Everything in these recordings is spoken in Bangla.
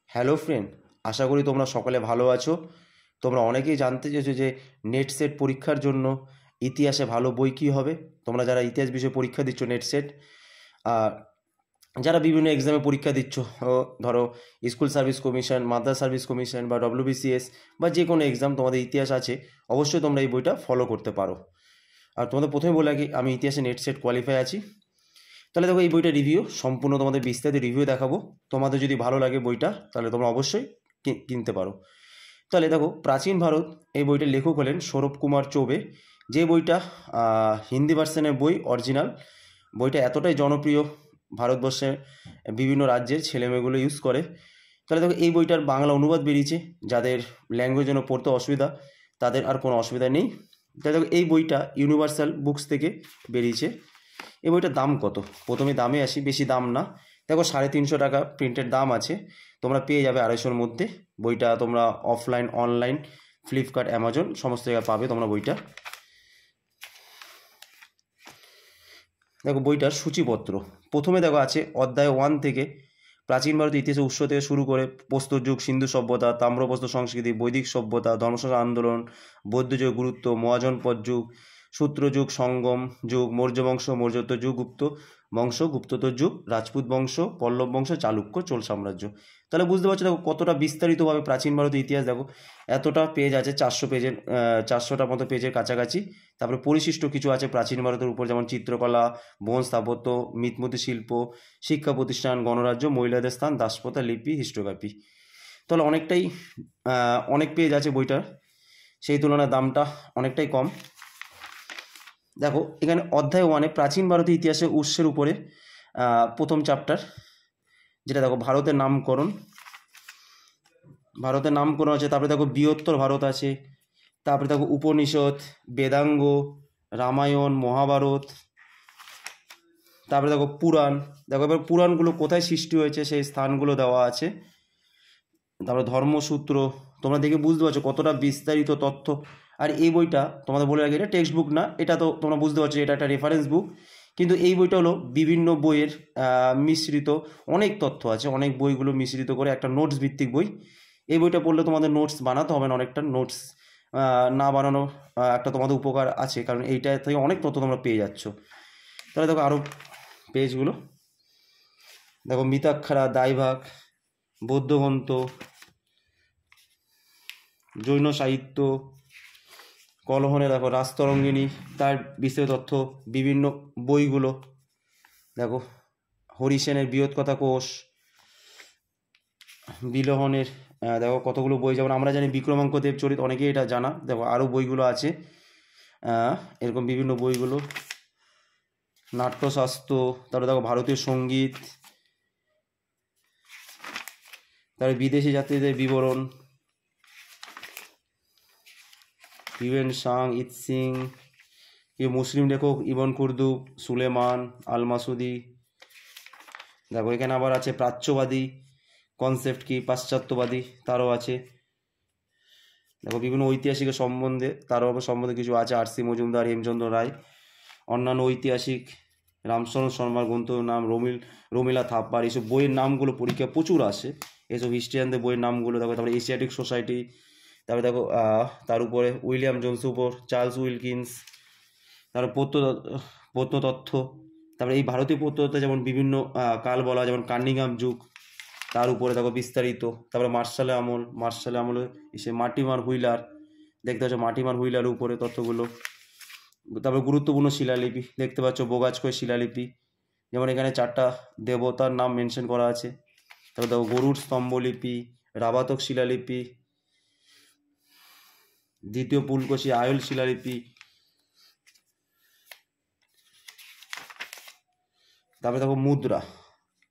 হ্যালো ফ্রেন্ড, আশা করি তোমরা সকলে ভালো আছো। তোমরা অনেকেই জানতে চেয়েছো যে নেট সেট পরীক্ষার জন্য ইতিহাসে ভালো বই কী হবে। তোমরা যারা ইতিহাস বিষয়ে পরীক্ষা দিচ্ছ নেট সেট, আর যারা বিভিন্ন এক্সামে পরীক্ষা দিচ্ছ, ধরো school service commission, Madras service commission বা ডব্লিউবিসিএস বা যে কোনো এক্সাম তোমাদের ইতিহাস আছে, অবশ্যই তোমরা এই বইটা ফলো করতে পারো। আর তোমাদের প্রথমে বলে রাখি, আমি ইতিহাসে নেট সেট কোয়ালিফাই আছি। তাহলে দেখো, এই বইটা রিভিউ সম্পূর্ণ তোমাদের বিস্তারিত রিভিউ দেখাবো। তোমাদের যদি ভালো লাগে বইটা, তাহলে তোমরা অবশ্যই কিনতে পারো। তাহলে দেখো, প্রাচীন ভারত, এই বইটার লেখক হলেন সৌরভ কুমার চৌবে। যে বইটা হিন্দি ভার্সনের বই, অরিজিনাল বইটা এতটাই জনপ্রিয়, ভারতবর্ষের বিভিন্ন রাজ্যের ছেলেমেয়েগুলো ইউজ করে। তাহলে দেখো, এই বইটার বাংলা অনুবাদ বেরিয়েছে। যাদের ল্যাঙ্গুয়েজ জন্য পড়তে অসুবিধা, তাদের আর কোনো অসুবিধা নেই। তাহলে দেখো, এই বইটা ইউনিভার্সাল বুকস থেকে বেরিয়েছে। এই বইটার দাম কত? প্রথমে দামে আসি, বেশি দাম না। দেখো, 350 টাকা প্রিন্টের দাম আছে। তোমরা পেয়ে যাবে 250-এর মধ্যে। বইটা তোমরা অফলাইন, অনলাইন, ফ্লিপকার্ট, অ্যামাজন সমস্ত জায়গায় পাবে তোমরা বইটা। দেখো, বইটার সূচিপত্র প্রথমে দেখো আছে অধ্যায় 1 থেকে প্রাচীন ভারতের ইতিহাসের উৎস থেকে শুরু করে প্রস্তর যুগ, সিন্ধু সভ্যতা, তাম্রপ্রস্তর সংস্কৃতি, বৈদিক সভ্যতা, ধর্মশাস্ত্র আন্দোলন, বৌদ্ধ যুগের গুরুত্ব, মহাজনপদ যুগ, সূত্র যুগ, সঙ্গম যুগ, মৌর্য বংশ, মৌর্যোত্তর যুগ, গুপ্ত বংশ, গুপ্তোত্তর যুগ, রাজপুত বংশ, পল্লব বংশ, চালুক্য, চোল সাম্রাজ্য। তাহলে বুঝতে পারছো দেখো কতটা বিস্তারিতভাবে প্রাচীন ভারতের ইতিহাস। দেখো, এতটা পেজ আছে, 400 পেজের, 400টার মতো পেজের কাছাকাছি। তারপরে পরিশিষ্ট কিছু আছে প্রাচীন ভারতের উপর, যেমন চিত্রকলা, বন স্থাপত্য, মিতমতি শিল্প, শিক্ষা প্রতিষ্ঠান, গণরাজ্য, মহিলাদের স্থান, দাসপ্রথা, লিপি, হিস্টোগ্রাফি। তাহলে অনেক পেজ আছে বইটার, সেই তুলনায় দামটা অনেকটাই কম। দেখো, এখানে অধ্যায় 1-এ প্রাচীন ভারতের ইতিহাসের উৎসের উপরে প্রথম চ্যাপ্টার, যেটা দেখো ভারতের নামকরণ। আছে। তারপরে দেখো বৃহত্তর ভারত আছে। তারপরে দেখো উপনিষদ, বেদাঙ্গ, রামায়ণ, মহাভারত। তারপরে দেখো পুরাণ। দেখো, এবার পুরাণগুলো কোথায় সৃষ্টি হয়েছে সেই স্থানগুলো দেওয়া আছে। তারপরে ধর্মসূত্র। তোমরা দেখে বুঝতে পারছো কতটা বিস্তারিত তথ্য। আর এই বইটা তোমাদের বলে রাখি, এটা টেক্সট বুক না, এটা তো তোমরা বুঝতে পারছো এটা একটা রেফারেন্স বুক। কিন্তু এই বইটা হলো বিভিন্ন বইয়ের মিশ্রিত অনেক তথ্য আছে, অনেক বইগুলো মিশ্রিত করে একটা নোটস ভিত্তিক বই। এই বইটা পড়লে তোমাদের নোটস বানাতে হবে না, অনেকটা নোটস না বানানো একটা তোমাদের উপকার আছে, কারণ এইটা থেকে অনেক তথ্য তোমরা পেয়ে যাচ্ছ। তাহলে দেখো আরও পেজগুলো দেখো, মিতাক্ষরা, দাইভাগ, বৌদ্ধগ্রন্থ, জৈন সাহিত্য, কলহনে দেখো রাজতরঙ্গিনী, তার বিস্তারিত তথ্য, বিভিন্ন বইগুলো দেখো, হরিসেনের বৃহৎকথা কোষ, বিলোহনের দেখো কতগুলো বই, যেমন আমরা জানি বিক্রমাঙ্কদেব চরিত, অনেকেই এটা জানা। দেখো আরও বইগুলো আছে, এরকম বিভিন্ন বইগুলো, নাট্যশাস্ত্র, তারপরে দেখো ভারতীয় সঙ্গীত, তারপরে বিদেশি যাত্রীদের বিবরণ, হিউয়েন সাং, ইৎসিং, মুসলিম লেখক ইবন কুরদুব, সুলেমান আল মাসুদি। দেখো, এখানে আবার আছে প্রাচ্যবাদী কনসেপ্ট কি, পাশ্চাত্যবাদী, তারও আছে। দেখো, বিভিন্ন ঐতিহাসিকের সম্বন্ধে, তারও সম্বন্ধে কিছু আছে, আর.সি. মজুমদার, হেমচন্দ্র রায়, অন্যান্য ঐতিহাসিক, রামচরণ শর্মার গ্রন্থ নাম, রমিলা থাপ্পার, এইসব বইয়ের নামগুলো পরীক্ষা প্রচুর আসে, এইসব হিস্ট্রিয়ানদের বইয়ের নামগুলো দেখো। তারপরে এশিয়াটিক সোসাইটি, তারপরে দেখো তার উপরে উইলিয়াম জোন্সের উপর চার্লস উইলকিন্স, তারপরে প্রত্নতত্ত্ব। তারপরে এই ভারতীয় প্রত্নতত্ত্বে যেমন বিভিন্ন কাল বলা, যেমন কার্নিংহাম যুগ, তার উপরে দেখো বিস্তারিত। তারপরে মার্শাল আমলে এসে মার্টিমার হুইলার, দেখতে পাচ্ছ মার্টিমার হুইলারের উপরে তথ্যগুলো। তারপরে গুরুত্বপূর্ণ শিলালিপি দেখতে পাচ্ছ, বোগাজকয় শিলালিপি, যেমন এখানে 4টা দেবতার নাম মেনশন করা আছে। তারপর দেখো গরুর স্তম্ভলিপি, রাবাতক শিলালিপি, দ্বিতীয় পুলকোশী আয়ল শিলালিপি। তারপরে দেখো মুদ্রা,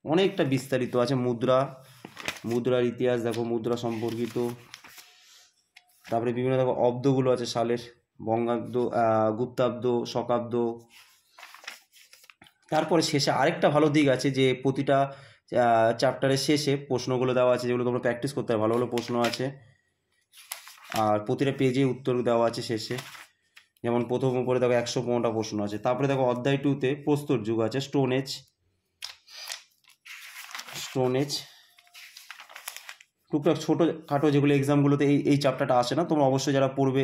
অনেকটা বিস্তারিত আছে মুদ্রার ইতিহাস দেখো, মুদ্রা সম্পর্কিত। তারপরে বিভিন্ন দেখো অব্দগুলো আছে সালের, বঙ্গাব্দ, গুপ্তাব্দ, শকাব্দ। তারপরে শেষে আরেকটা ভালো দিক আছে যে প্রতিটা চ্যাপ্টারের শেষে প্রশ্নগুলো দেওয়া আছে, যেগুলো তোমরা প্র্যাকটিস করতে হবে, ভালো ভালো প্রশ্ন আছে। আর প্রতিটা পেজে উত্তর দেওয়া আছে শেষে, যেমন প্রথম উপরে দেখো 115টা প্রশ্ন আছে। তারপরে দেখো অধ্যায় 2-তে প্রস্তর যুগ আছে, স্টোন এজ। টুকটাক ছোটো খাটো যেগুলো এক্সামগুলোতে এই চ্যাপ্টারটা আসে না, তোমরা অবশ্যই যারা পড়বে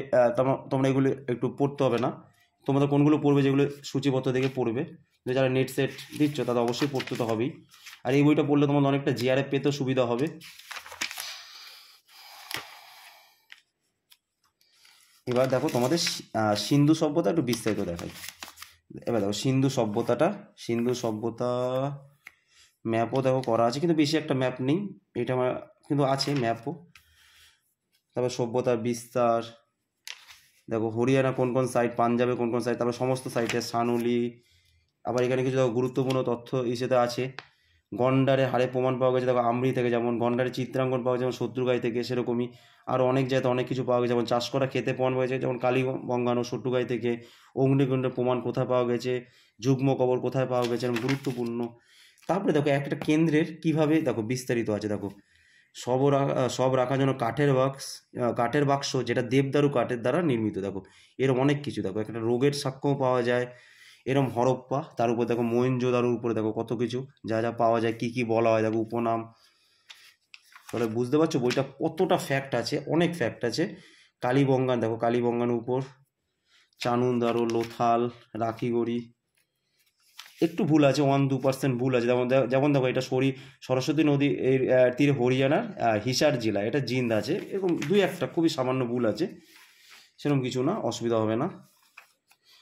তোমরা এগুলো একটু পড়তে হবে না, তোমাদের কোনগুলো পড়বে যেগুলো সূচিপত্র দেখে পড়বে, যারা নেট সেট দিচ্ছ তাদের অবশ্যই পড়তে তো হবেই। আর এই বইটা পড়লে তোমাদের অনেকটা জিআরএফ পেতেও সুবিধা হবে। এবার দেখো তোমাদের সিন্ধু সভ্যতা একটু বিস্তারিত দেখাই। এবার দেখো সিন্ধু সভ্যতা ম্যাপও দেখো করা আছে, কিন্তু বেশি একটা ম্যাপ নেই, এটা আমার কিন্তু আছে ম্যাপও। তারপর সভ্যতার বিস্তার দেখো, হরিয়ানা কোন কোন সাইট, পাঞ্জাবে কোন কোন সাইট, তারপর সমস্ত সাইটে সানুলি। আবার এখানে কিছু দেখো গুরুত্বপূর্ণ তথ্য হিসেবে আছে, গন্ডারের হারে প্রমাণ পাওয়া গেছে দেখো আমরি থেকে, যেমন গন্ডারের চিত্রাঙ্কন পাওয়া গেছে যেমন শত্রুগাই থেকে, সেরকমই আরও অনেক জায়গাতে অনেক কিছু পাওয়া গেছে, যেমন চাষ করা খেতে প্রমাণ পাওয়া গেছে যেমন কালীগঙ্গান ও শত্রুগাই থেকে, অগ্নিকুণ্ডের প্রমাণ কোথায় পাওয়া গেছে, যুগ্ম কবর কোথায় পাওয়া গেছে, এরকম গুরুত্বপূর্ণ। তারপরে দেখো একটা কেন্দ্রের কিভাবে দেখো বিস্তারিত আছে, দেখো সব রাখার জন্য কাঠের বাক্স যেটা দেবদারু কাঠের দ্বারা নির্মিত, দেখো এরকম অনেক কিছু। দেখো একটা রোগের সাক্ষ্যও পাওয়া যায় এরম হরপ্পা, তার উপর দেখো মহেঞ্জোদারোর উপরে দেখো কত কিছু যা যা পাওয়া যায়, কি কি বলা হয় দেখো উপনাম। তাহলে বুঝতে পারছো বইটা কতটা ফ্যাক্ট আছে, অনেক ফ্যাক্ট আছে। কালীবঙ্গান দেখো, কালীবঙ্গানের উপর চানুন্দারো, লোথাল, রাখিগড়ি, একটু ভুল আছে, 1-2% ভুল আছে। যেমন দেখো এটা সরস্বতী নদী এর তীরে হরিয়ানার হিসার জেলা, এটা জিন্দ আছে, এরকম 2-1টা খুবই সামান্য ভুল আছে, সেরকম কিছু না, অসুবিধা হবে না।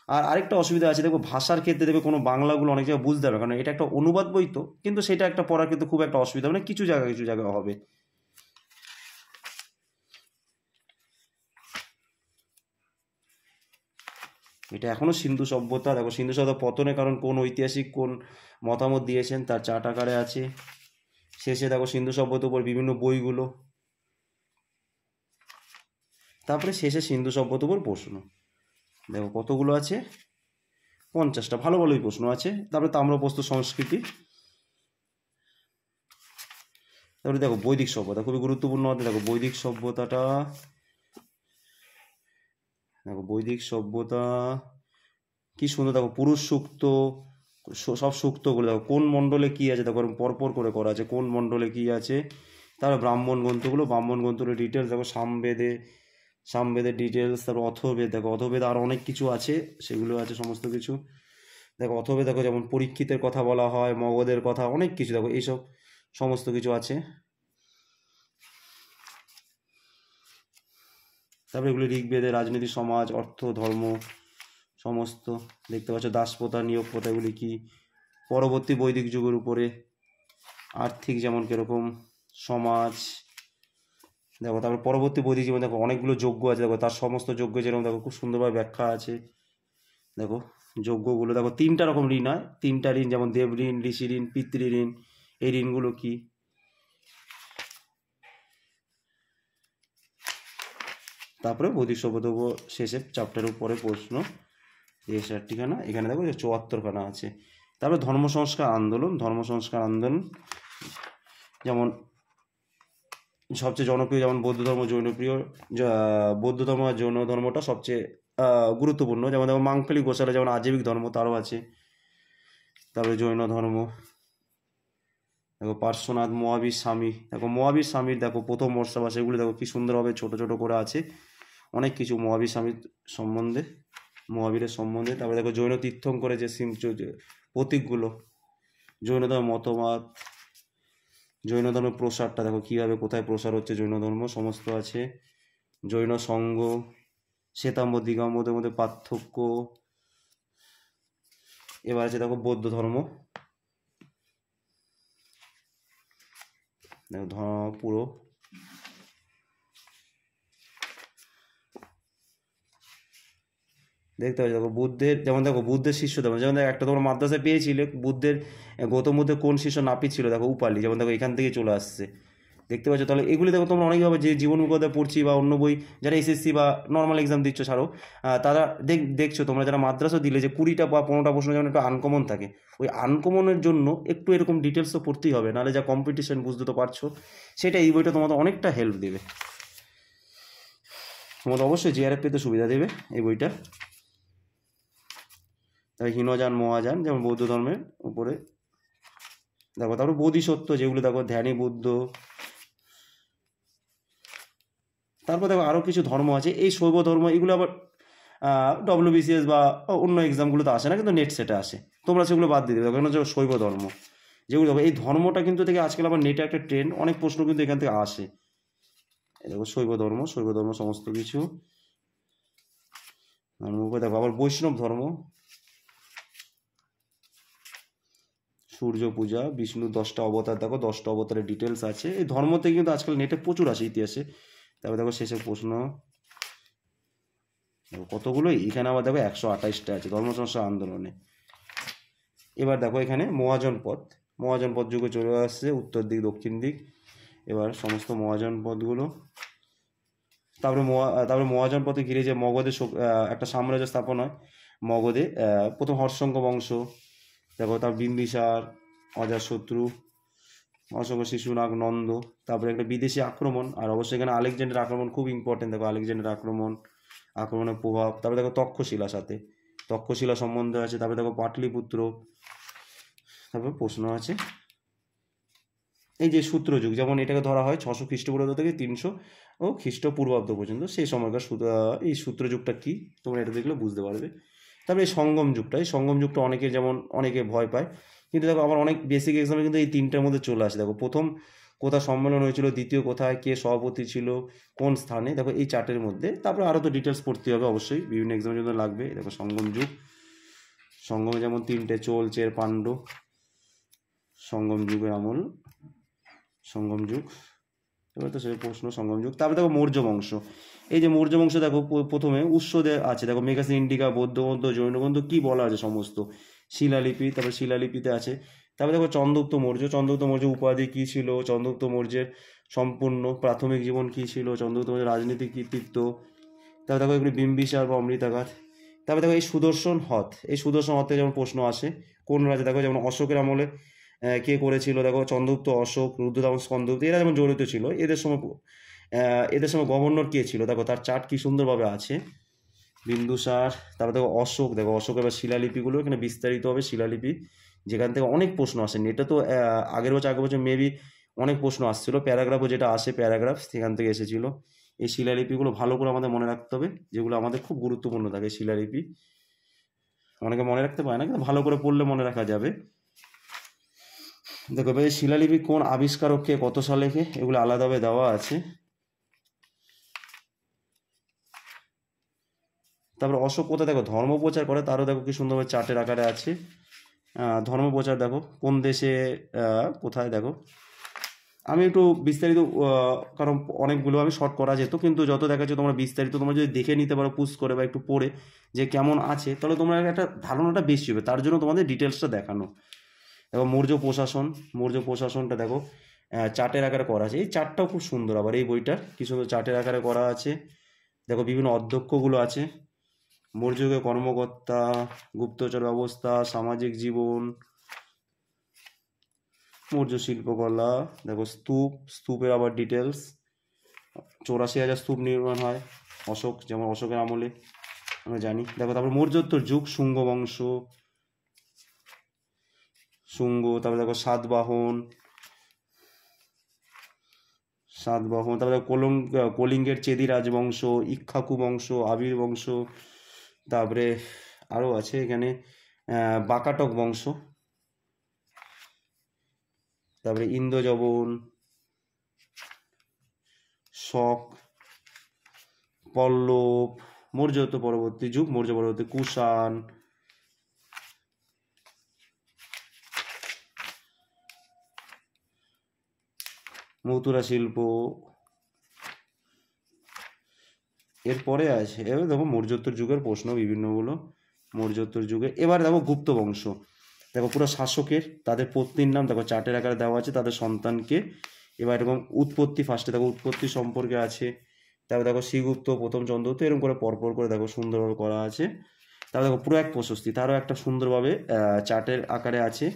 আর আরেকটা অসুবিধা আছে দেখো, ভাষার ক্ষেত্রে দেবে কোনো বাংলাগুলো অনেক জায়গায় বুঝতে হবে, কারণ এটা একটা অনুবাদ বই তো, কিন্তু সেটা একটা পড়ার ক্ষেত্রে খুব একটা অসুবিধা হবে না, কিছু জায়গায় হবে। এটা এখনও সিন্ধু সভ্যতা দেখো, সিন্ধু সভ্যতা পতনের কারণ কোন ঐতিহাসিক কোন মতামত দিয়েছেন তার চার্ট আকারে আছে। শেষে দেখো সিন্ধু সভ্যতার উপর বিভিন্ন বইগুলো, তারপরে শেষে সিন্ধু সভ্যতার উপর প্রশ্ন দেখো কতগুলো আছে, 50টা, ভালোই প্রশ্ন আছে। তারপরে তাম্রপ্রস্তর সংস্কৃতি, তারপরে দেখো বৈদিক সভ্যতা খুবই গুরুত্বপূর্ণ আছে। দেখো বৈদিক সভ্যতা কি সুন্দর, দেখো পুরুষ সূক্ত, সব সূক্তগুলো দেখো কোন মণ্ডলে কি আছে, দেখো পরপর করে করা আছে কোন মণ্ডলে কি আছে। তারপর ব্রাহ্মণ গ্রন্থগুলো ডিটেলস দেখো, সামবেদের ডিটেলস, তারপর অথর্বেদ দেখো, অথর্বেদ আর অনেক কিছু আছে, সেগুলো আছে সমস্ত কিছু। দেখো অথর্বেদ দেখো যেমন পরীক্ষিতের কথা বলা হয়, মগধের কথা, অনেক কিছু দেখো এইসব সমস্ত কিছু আছে। তারপরে এগুলো ঋগ্বেদে রাজনীতি, সমাজ, অর্থ, ধর্ম সমস্ত দেখতে পাচ্ছ। দাসপ্রথা, নিয়োগ প্রথা এগুলি কি, পরবর্তী বৈদিক যুগের উপরে আর্থিক যেমন কীরকম, সমাজ দেখো। তারপর পরবর্তী বৈদিক জীবন দেখো অনেকগুলো যজ্ঞ আছে, দেখো তার সমস্ত যজ্ঞ যেরকম দেখো খুব সুন্দরভাবে ব্যাখ্যা আছে। দেখো যজ্ঞগুলো দেখো 3টা রকম ঋণ হয়, 3টা ঋণ, যেমন দেব ঋণ, ঋষি ঋণ, পিতৃ ঋণ, এই ঋণগুলো কি। তারপরে বৈদিক সভ্যতা শেষে চ্যাপ্টারের উপরে প্রশ্ন, এই 60খানা, এখানে দেখো 74খানা আছে। তারপরে ধর্ম সংস্কার আন্দোলন যেমন সবচেয়ে জনপ্রিয়, যেমন বৌদ্ধ ধর্ম আর জৈন ধর্মটা সবচেয়ে গুরুত্বপূর্ণ। যেমন দেখো মাঙ্গলিক গোশালা যেমন আজীবিক ধর্ম তারও আছে। তারপরে জৈন ধর্ম দেখো, পার্শ্বনাথ, মহাবীর স্বামী দেখো, মহাবীর স্বামীর দেখো প্রথম বর্ষাবাস, এগুলো দেখো কি সুন্দরভাবে ছোট ছোট করে আছে, অনেক কিছু মহাবীর স্বামীর সম্বন্ধে, মহাবীরের সম্বন্ধে। তারপরে দেখো জৈন তীর্থঙ্করের যে প্রতীকগুলো, জৈন ধর্মের মতবাদ, জৈন ধর্মের প্রসারটা দেখো কীভাবে কোথায় প্রসার হচ্ছে জৈন ধর্ম সমস্ত আছে। জৈন সংঘ, শ্বেতাম্বর দিগম্বরের মধ্যে পার্থক্য। এবার আছে দেখো বৌদ্ধ ধর্ম, দেখো পুরো দেখতে পাচ্ছি। দেখো বুদ্ধের, যেমন দেখো বুদ্ধের শিষ্য, যেমন দেখো একটা তোমরা মাদ্রাসায় পেয়েছিলে বুদ্ধের, গৌতম বুদ্ধের কোন শিষ্য নাপিত ছিল, দেখো উপালি, যেমন দেখো এখান থেকে চলে আসছে, দেখতে পাচ্ছ। তাহলে এগুলি দেখো তোমরা অনেকভাবে যে জীবন মুখোদা পড়ছি বা অন্য বই যারা এসএসসি বা নর্মাল এক্সাম দিচ্ছ ছাড়ো, তারা দেখছো তোমরা যারা মাদ্রাসা দিলে যে 20টা বা 15টা প্রশ্ন যেমন একটু আনকমন থাকে, ওই আনকমনের জন্য একটু এরকম ডিটেলস তো পড়তেই হবে, নাহলে যা কম্পিটিশন বুঝতে তো পারছো, সেটা এই বইটা তোমাদের অনেকটা হেল্প দেবে, তোমাদের অবশ্যই জিআরএফ পেতে সুবিধা দেবে এই বইটা। তারপরে হীনযান, মহাযান যেমন বৌদ্ধ ধর্মের উপরে দেখো। তারপরে বোধিসত্ত্ব যেগুলো দেখো, ধ্যানী বুদ্ধ, তারপর দেখো আরও কিছু ধর্ম আছে, এই শৈব ধর্ম এগুলো আবার WBCS বা অন্য এক্সামগুলোতে আসে না, কিন্তু নেট সেটে আসে, তোমরা সেগুলো বাদ দিয়ে দেবে। দেখো এখানে হচ্ছে শৈব ধর্ম, যেগুলো দেখো এই ধর্মটা কিন্তু থেকে আজকাল আবার নেটে একটা ট্রেন্ড, অনেক প্রশ্ন কিন্তু এখান থেকে আসে। দেখো শৈব ধর্ম সমস্ত কিছু দেখো। আবার বৈষ্ণব ধর্ম, সূর্য পূজা, বিষ্ণুর 10টা অবতার, দেখো 10টা অবতারের ডিটেলস আছে। এই ধর্মতে কিন্তু আজকাল নেটে প্রচুর আসে ইতিহাসে। তারপর দেখো শেষের প্রশ্ন, দেখো কতগুলো, এখানে আবার দেখো 128টা আছে ধর্ম সংস্কার আন্দোলনে। এবার দেখো এখানে মহাজন পথ যুগে চলে আসছে, উত্তর দিক দক্ষিণ দিক। এবার সমস্ত মহাজন পথগুলো, তারপরে মহাজন পথে ঘিরে যে মগধে একটা সাম্রাজ্য স্থাপন হয় মগধে। প্রথম হর্ষঙ্ক বংশ, দেখো তার বিম্বিসার, অজাতশত্রু, অশোক, শিশুনাগ, নন্দ। তারপরে একটা বিদেশি আক্রমণ, আর অবশ্যই এখানে আলেকজান্ডার আক্রমণ খুব ইম্পর্টেন্ট। দেখো আলেকজান্ডার আক্রমণের প্রভাব। তারপরে দেখো তক্ষশিলা সম্বন্ধে আছে। তারপরে দেখো পাটলিপুত্র। তারপরে প্রশ্ন আছে এই যে সূত্রযুগ, যেমন এটাকে ধরা হয় 600 খ্রিস্টপূর্বাব্দ থেকে 300 খ্রিস্টপূর্বাব্দ পর্যন্ত, সেই সময়কার এই সূত্রযুগটা কি তোমরা এটা দেখলে বুঝতে পারবে। তারপরে এই সঙ্গম যুগটা অনেকে ভয় পায়, কিন্তু দেখো আমার অনেক বেসিক এক্সামে কিন্তু এই তিনটার মধ্যে চলে আসে। দেখো প্রথম কোথায় সম্মেলন হয়েছিল, দ্বিতীয় কোথায়, কে সভাপতি ছিল, কোন স্থানে, দেখো এই চার্টের মধ্যে। তারপরে আরও তো ডিটেলস পড়তে হবে অবশ্যই, বিভিন্ন এক্সামের জন্য লাগবে। দেখো সঙ্গমে যেমন 3টে, চোল, চের, পাণ্ড্য, সঙ্গম যুগের আমল, সঙ্গম যুগ। এবার তো সেই প্রশ্ন সঙ্গম যুগ। তারপরে দেখো মৌর্য বংশ, এই যে মৌর্য বংশ দেখো প্রথমে উৎস আছে, দেখো মেগাসিন ইন্ডিকা, বৌদ্ধ গ্রন্থ, জৈন গ্রন্থ, কি বলা আছে সমস্ত শিলালিপি। তারপরে শিলালিপিতে আছে। তারপরে দেখো চন্দ্রগুপ্ত মৌর্য উপাধি কী ছিল, চন্দ্রগুপ্ত মৌর্যের সম্পূর্ণ প্রাথমিক জীবন কী ছিল, চন্দ্রগুপ্ত মৌর্যের রাজনীতিক কৃতিত্ব। তারপরে দেখো এগুলি বিম্বিসার বা অমৃতাঘাত। তারপরে দেখো এই সুদর্শন হ্রদে যেমন প্রশ্ন আসে, কোন রাজা, দেখো যেমন অশোকের আমলে কে করেছিল, দেখো চন্দ্রগুপ্ত, অশোক, রুদ্রদামন, স্কন্দগুপ্ত, এরা যেমন জড়িত ছিল। এদের সময় গভর্নর কে ছিল, দেখো তার চার্ট কি সুন্দরভাবে আছে। বিন্দুসার। তারপরে দেখো অশোকের এবার শিলালিপিগুলো এখানে বিস্তারিত হবে, শিলালিপি যেখান থেকে অনেক প্রশ্ন আসে। এটা তো আগের বছর মেবি অনেক প্রশ্ন আসছিল, প্যারাগ্রাফও যেটা আসে প্যারাগ্রাফ সেখান থেকে এসেছিল। এই শিলালিপিগুলো ভালো করে আমাদের মনে রাখতে হবে, যেগুলো আমাদের খুব গুরুত্বপূর্ণ থাকে শিলালিপি। অনেকে মনে রাখতে পারে না, কিন্তু ভালো করে পড়লে মনে রাখা যাবে। দেখো এই শিলালিপি কোন আবিষ্কারককে, কত সালে, এগুলো আলাদাভাবে দেওয়া আছে। তারপরে অশোক কোথায় দেখো ধর্ম প্রচার করে, তারও দেখো কি সুন্দরভাবে চার্টের আকারে আছে। ধর্ম প্রচার দেখো কোন দেশে, কোথায়, দেখো আমি একটু বিস্তারিত, কারণ অনেকগুলো আমি শর্ট করা যেত, কিন্তু যত দেখা যাচ্ছে তোমরা বিস্তারিত তোমরা যদি দেখে নিতে পারো পুশ করে বা একটু পড়ে যে কেমন আছে, তাহলে তোমরা একটা ধারণাটা বেশি হবে। তার জন্য তোমাদের ডিটেলসটা দেখানো। দেখো মৌর্য প্রশাসনটা দেখো চার্টের আকারে করা আছে। এই চার্টটাও খুব সুন্দর, আবার এই বইটার কি সুন্দর চার্টের আকারে করা আছে। দেখো বিভিন্ন অধ্যক্ষগুলো আছে, মৌর্য যুগের কর্মকর্তা, গুপ্তচর ব্যবস্থা, সামাজিক জীবন, মৌর্য শিল্পকলা। দেখো স্তূপের আবার ডিটেলস, 84,000 স্তূপ নির্মাণ হয় অশোকের আমলে, আমরা জানি। দেখো তারপরে মৌর্যোত্তর যুগ, শুঙ্গ বংশ, তারপরে দেখো সাতবাহন, তারপরে কলিঙ্গের চেদি রাজবংশ, ইক্ষ্বাকু বংশ, আবির বংশ। তারপরে আরও আছে এখানে বাকাটক বংশ। তারপরে ইন্দ্রজবন, শক, পল্লব, মৌর্য পরবর্তী কুষাণ। মথুরা শিল্প। এরপরে আছে, এবার দেখো মৌর্যোত্তর যুগের প্রশ্ন বিভিন্নগুলো, মৌর্যোত্তর যুগে। এবার দেখো গুপ্ত বংশ, দেখো পুরো শাসকের তাদের পত্নীর নাম দেখো চার্টের আকারে দেওয়া আছে, তাদের সন্তানকে। এবার এরকম উৎপত্তি, ফার্স্টে দেখো উৎপত্তি সম্পর্কে আছে। তারপর দেখো শ্রীগুপ্ত, প্রথম চন্দ্রগুপ্ত, এরকম করে পরপর করে দেখো সুন্দরভাবে করা আছে। তারপর দেখো পুরো এক প্রশস্তি, তারও একটা সুন্দরভাবে চার্টের আকারে আছে।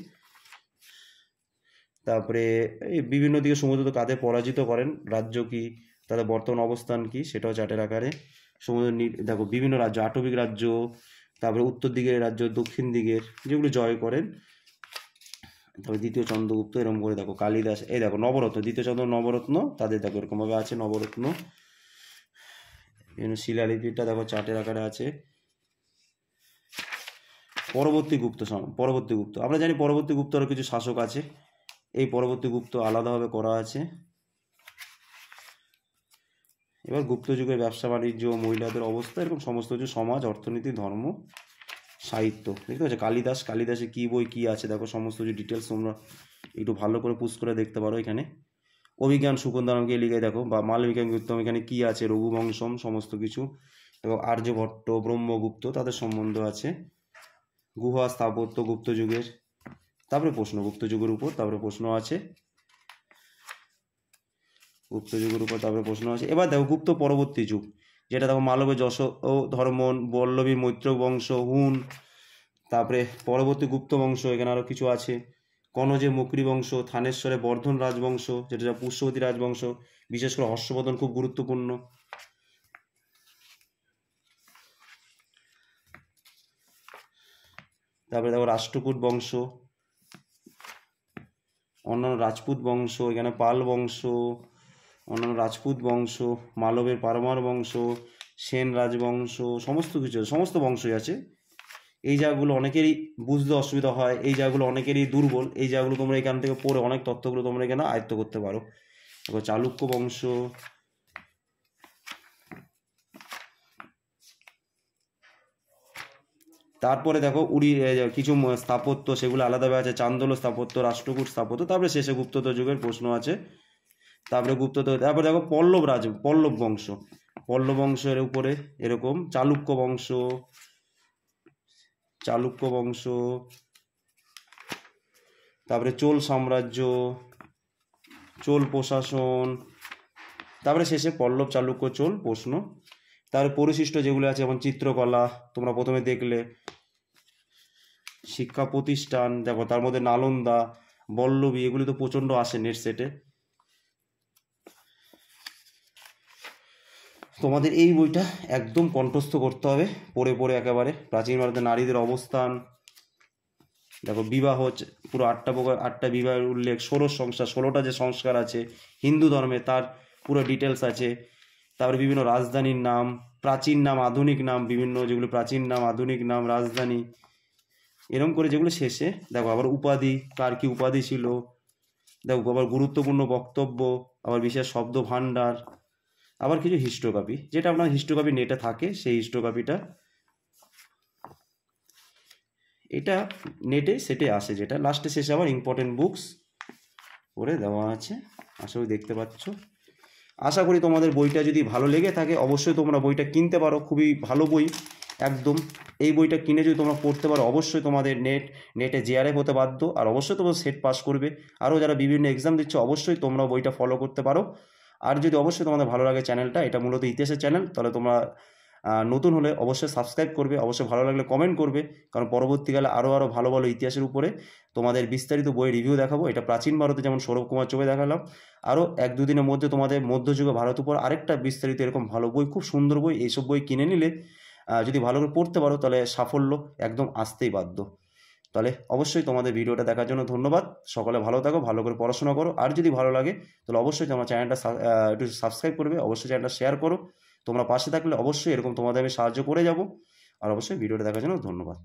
তারপরে এই বিভিন্ন দিকে সমুদ্র কাদের পরাজিত করেন, রাজ্য কি, তাদের বর্তমান অবস্থান কি, সেটাও চার্টের আকারে। সমুদ্র দেখো বিভিন্ন রাজ্য, আটবিক রাজ্য, তারপরে উত্তর দিকের রাজ্য, দক্ষিণ দিকের, যেগুলো জয় করেন। তারপরে দ্বিতীয় চন্দ্রগুপ্ত, এরকম করে দেখো কালিদাস। এই দেখো নবরত্ন, দ্বিতীয় নবরত্ন, তাদের দেখো এরকমভাবে আছে নবরত্ন। বিভিন্ন শিলালিপিটা দেখো চার্টের আকারে আছে। পরবর্তী গুপ্ত আমরা জানি পরবর্তী গুপ্তরও কিছু শাসক আছে, এই পরবর্তী গুপ্ত আলাদাভাবে করা আছে। এবার গুপ্ত যুগের ব্যবসা বাণিজ্য, মহিলাদের অবস্থা, এরকম সমস্ত কিছু সমাজ, অর্থনীতি, ধর্ম, সাহিত্য। দেখতে পাচ্ছ কালিদাসে কী বই কী আছে দেখো, সমস্ত কিছু ডিটেলস তোমরা একটু ভালো করে পুশ করে দেখতে পারো। এখানে অভিজ্ঞান শুকুন্দারামকে লিখে দেখো, বা মালবিকা গুপ্তম এখানে কী আছে, রঘুবংশম সমস্ত কিছু। এবং আর্যভট্ট, ব্রহ্মগুপ্ত তাদের সম্বন্ধ আছে। গুহা স্থাপত্য গুপ্ত যুগের। তারপরে প্রশ্ন গুপ্ত যুগের উপর, তারপরে প্রশ্ন আছে গুপ্ত যুগের উপর, তারপরে প্রশ্ন আছে। এবার দেখো গুপ্ত পরবর্তী যুগ, যেটা দেখো মালবের যশ ও ধর্মন, বল্লভী মৈত্র বংশ, হুন। তারপরে পরবর্তী গুপ্ত বংশ, এখানে আরও কিছু আছে। কনজে মকরি বংশ, থানেশ্বরে বর্ধন রাজবংশ, যেটা পুষ্যবতী রাজবংশ, বিশেষ করে হর্ষবর্ধন খুব গুরুত্বপূর্ণ। তারপরে দেখো রাষ্ট্রকূট বংশ, অন্যান্য রাজপুত বংশ, এখানে পাল বংশ, অন্যান্য রাজপুত বংশ, মালবের পারমার বংশ, সেন রাজবংশ, সমস্ত কিছু সমস্ত বংশই আছে। এই জায়গাগুলো অনেকেরই বুঝতে অসুবিধা হয়, এই জায়গাগুলো অনেকেরই দুর্বল, এই জায়গাগুলো তোমরা এখান থেকে পড়ে অনেক তথ্যগুলো তোমরা এখানে আয়ত্ত করতে পারো। দেখো চালুক্য বংশ, তারপরে দেখো কিছু স্থাপত্য সেগুলো আলাদাভাবে আছে, চান্দোল স্থাপত্য, রাষ্ট্রকূট স্থাপত্য, তারপরে শেষে গুপ্তধর যুগের প্রশ্ন আছে। তারপরে তারপরে দেখো পল্লব বংশের উপরে এরকম চালুক্য বংশ, তারপরে চোল সাম্রাজ্য, চোল প্রশাসন, তারপরে শেষে পল্লব চালুক্য চোল প্রশ্ন। তারপরে পরিশিষ্ট যেগুলো আছে, যেমন চিত্রকলা তোমরা প্রথমে দেখলে, শিক্ষা প্রতিষ্ঠান দেখো, তার মধ্যে নালন্দা, বল্লভী, এগুলি তো প্রচণ্ড আসে নেট সেটে। তোমাদের এই বইটা একদম কণ্ঠস্থ করতে হবে, পড়ে পড়ে একেবারে। প্রাচীন ভারতে নারীদের অবস্থান দেখো, বিবাহ পুরো 8টা বিবাহের উল্লেখ, 16 সংস্কার, 16টা যে সংস্কার আছে হিন্দু ধর্মে তার পুরো ডিটেলস আছে। তারপরে বিভিন্ন রাজধানীর নাম, প্রাচীন নাম, আধুনিক নাম, বিভিন্ন যেগুলো প্রাচীন নাম, আধুনিক নাম, রাজধানী, এরকম করে যেগুলো শেষে দেখো আবার উপাধি, কার কি উপাধি ছিল দেখো, আবার গুরুত্বপূর্ণ বক্তব্য, আবার বিশেষ শব্দ ভাণ্ডার, আবার কিছু হিস্টোগ্রাফি, যেটা আপনার হিস্টোগ্রাফি নেটে থাকে সেই হিস্টোগ্রাফিটা, এটা নেটে সেটে আসে, যেটা লাস্টে শেষে আবার ইম্পর্টেন্ট বুকস করে দেওয়া আছে। আশা করি দেখতে পাচ্ছ। আশা করি তোমাদের বইটা যদি ভালো লেগে থাকে অবশ্যই তোমরা বইটা কিনতে পারো, খুবই ভালো বই একদম। এই বইটা কিনে যদি তোমরা পড়তে পারো অবশ্যই তোমাদের নেটে জেআরএফ হতে বাধ্য, আর অবশ্যই তোমরা সেট পাস করবে। আরও যারা বিভিন্ন এক্সাম দিচ্ছ অবশ্যই তোমরা বইটা ফলো করতে পারো। আর যদি অবশ্যই তোমাদের ভালো লাগে চ্যানেলটা, এটা মূলত ইতিহাসের চ্যানেল, তাহলে তোমরা নতুন হলে অবশ্যই সাবস্ক্রাইব করবে, অবশ্যই ভালো লাগলে কমেন্ট করবে, কারণ পরবর্তীকালে আরও ভালো ভালো ইতিহাসের উপরে তোমাদের বিস্তারিত বইয়ের রিভিউ দেখাবো। এটা প্রাচীন ভারতে যেমন সৌরভ কুমার চৌবে দেখালাম, আরও 1-2 দিনের মধ্যে তোমাদের মধ্যযুগে ভারত উপর আরেকটা বিস্তারিত এরকম ভালো বই, খুব সুন্দর বই, এইসব বই কিনে নিলে যদি ভালো করে পড়তে পারো তাহলে সাফল্য একদম আসতেই বাধ্য। তাহলে অবশ্যই তোমাদের ভিডিওটা দেখার জন্য ধন্যবাদ। সকলে ভালো থাকো, ভালো করে পড়াশোনা করো, আর যদি ভালো লাগে তাহলে অবশ্যই তোমার চ্যানেলটা একটু সাবস্ক্রাইব করবে, অবশ্যই চ্যানেলটা শেয়ার করো। তোমরা পাশে থাকলে অবশ্যই এরকম তোমাদের আমি সাহায্য করে যাব। আর অবশ্যই ভিডিওটা দেখার জন্য ধন্যবাদ।